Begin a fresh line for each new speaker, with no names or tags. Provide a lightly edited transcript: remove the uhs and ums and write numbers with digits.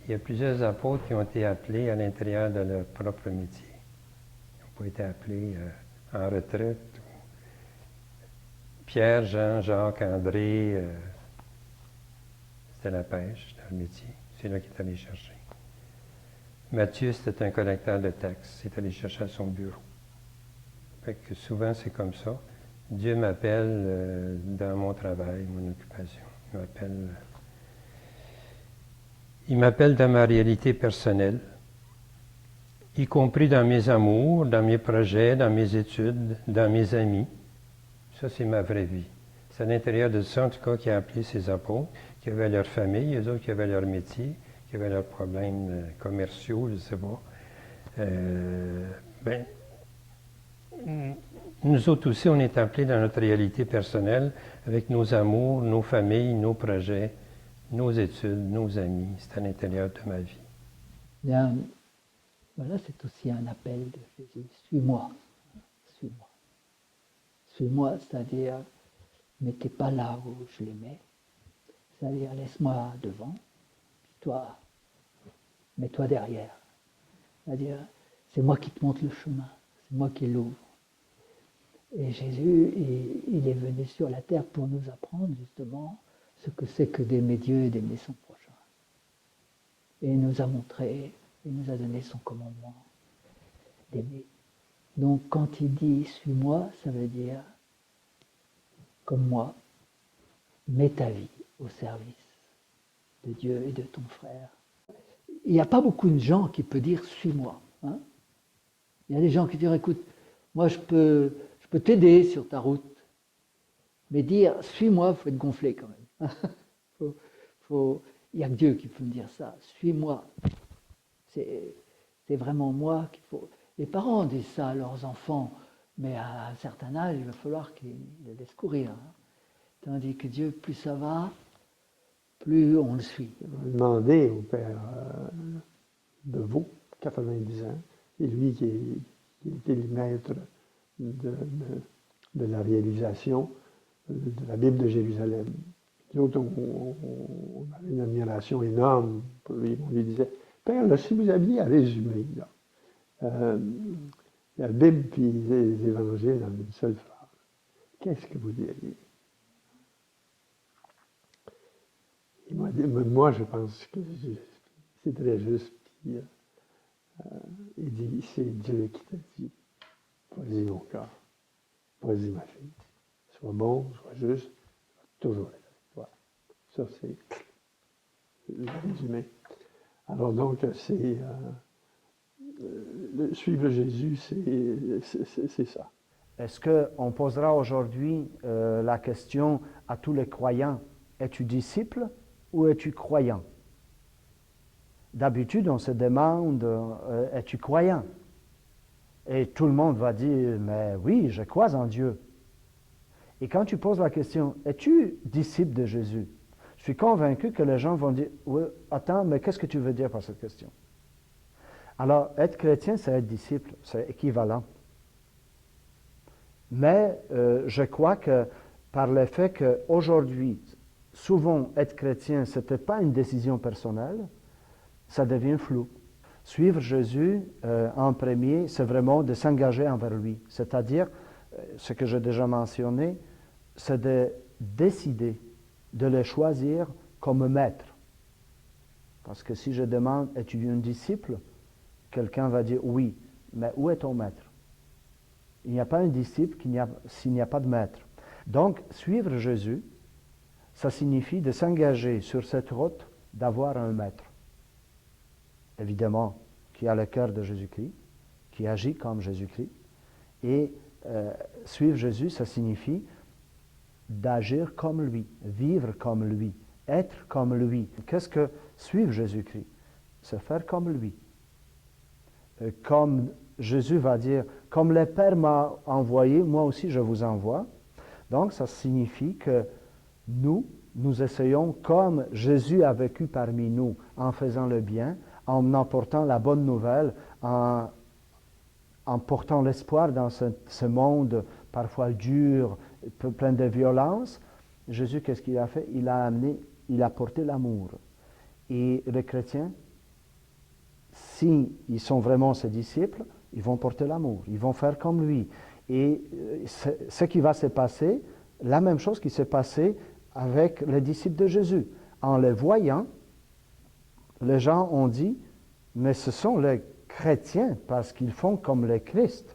il y a plusieurs apôtres qui ont été appelés à l'intérieur de leur propre métier. Ils n'ont pas été appelés en retraite. Pierre, Jean, Jacques, André, c'était la pêche, c'était le métier. C'est là qu'il est allé chercher. Matthieu, c'était un collecteur de taxes. Il est allé chercher à son bureau. Fait que souvent, c'est comme ça. Dieu m'appelle dans mon travail, mon occupation. Il m'appelle dans ma réalité personnelle, y compris dans mes amours, dans mes projets, dans mes études, dans mes amis. Ça, c'est ma vraie vie. C'est à l'intérieur de ça, en tout cas, qu'il a appelé ses apôtres, qui avaient leur famille, eux autres qui avaient leur métier, qui avaient leurs problèmes commerciaux, je ne sais pas. Nous autres aussi, on est appelés dans notre réalité personnelle, avec nos amours, nos familles, nos projets, nos études, nos amis. C'est à l'intérieur de ma vie.
Bien, voilà, c'est aussi un appel de Jésus. Suis-moi. Suis-moi. Suis-moi, c'est-à-dire, ne mettez pas là où je les mets. C'est-à-dire, laisse-moi devant, puis toi, mets-toi derrière. C'est-à-dire, c'est moi qui te montre le chemin, c'est moi qui l'ouvre. Et Jésus, il est venu sur la terre pour nous apprendre justement ce que c'est que d'aimer Dieu et d'aimer son prochain. Et il nous a montré, il nous a donné son commandement d'aimer. Donc quand il dit « suis-moi », ça veut dire « comme moi, mets ta vie au service de Dieu et de ton frère ». Il n'y a pas beaucoup de gens qui peuvent dire « suis-moi ». Hein. Il y a des gens qui disent « écoute, moi je peux t'aider sur ta route ». Mais dire « suis-moi », il faut être gonflé quand même. Il n'y a que Dieu qui peut me dire ça. « Suis-moi ». C'est vraiment moi qu'il faut... Les parents disent ça à leurs enfants, mais à un certain âge, il va falloir qu'ils les laissent courir. Hein. Tandis que Dieu, plus ça va, plus on le suit.
Demandez au père de Vaux, 90 ans, et lui qui était le maître de la réalisation de la Bible de Jérusalem. Nous autres, on avait une admiration énorme pour lui. On lui disait, Père, là, si vous aviez à résumer la Bible puis les évangiles dans une seule phrase, qu'est-ce que vous diriez? Moi, je pense que c'est très juste. Puis, il dit, c'est Dieu qui t'a dit, vas-y mon cœur, vas-y ma fille, sois bon, sois juste, toujours être avec toi. Ça, c'est le résumé. Alors donc, c'est suivre Jésus, c'est ça.
Est-ce qu'on posera aujourd'hui la question à tous les croyants, es-tu disciple ou es-tu croyant? D'habitude, on se demande, es-tu croyant? Et tout le monde va dire, mais oui, je crois en Dieu. Et quand tu poses la question, es-tu disciple de Jésus? Je suis convaincu que les gens vont dire, oui, attends, mais qu'est-ce que tu veux dire par cette question? Alors, être chrétien, c'est être disciple, c'est équivalent. Mais je crois que par le fait qu'aujourd'hui, souvent être chrétien, ce n'était pas une décision personnelle, ça devient flou. Suivre Jésus en premier, c'est vraiment de s'engager envers lui. C'est-à-dire, ce que j'ai déjà mentionné, c'est de décider de le choisir comme maître. Parce que si je demande, es-tu un disciple? Quelqu'un va dire oui, mais où est ton maître? Il n'y a pas un disciple s'il n'y a pas de maître. Donc, suivre Jésus, ça signifie de s'engager sur cette route d'avoir un maître. Évidemment, qui a le cœur de Jésus-Christ, qui agit comme Jésus-Christ. Et suivre Jésus, ça signifie d'agir comme lui, vivre comme lui, être comme lui. Qu'est-ce que suivre Jésus-Christ? Se faire comme lui. Comme Jésus va dire, comme le Père m'a envoyé, moi aussi je vous envoie. Donc ça signifie que nous essayons comme Jésus a vécu parmi nous, en faisant le bien, en apportant la bonne nouvelle, en portant l'espoir dans ce monde parfois dur, plein de violence. Jésus, qu'est-ce qu'il a fait? Il a porté l'amour. Et le chrétien, s'ils sont vraiment ses disciples, ils vont porter l'amour, ils vont faire comme lui. Et ce qui va se passer, la même chose qui s'est passée avec les disciples de Jésus. En les voyant, les gens ont dit, mais ce sont les chrétiens parce qu'ils font comme le Christ.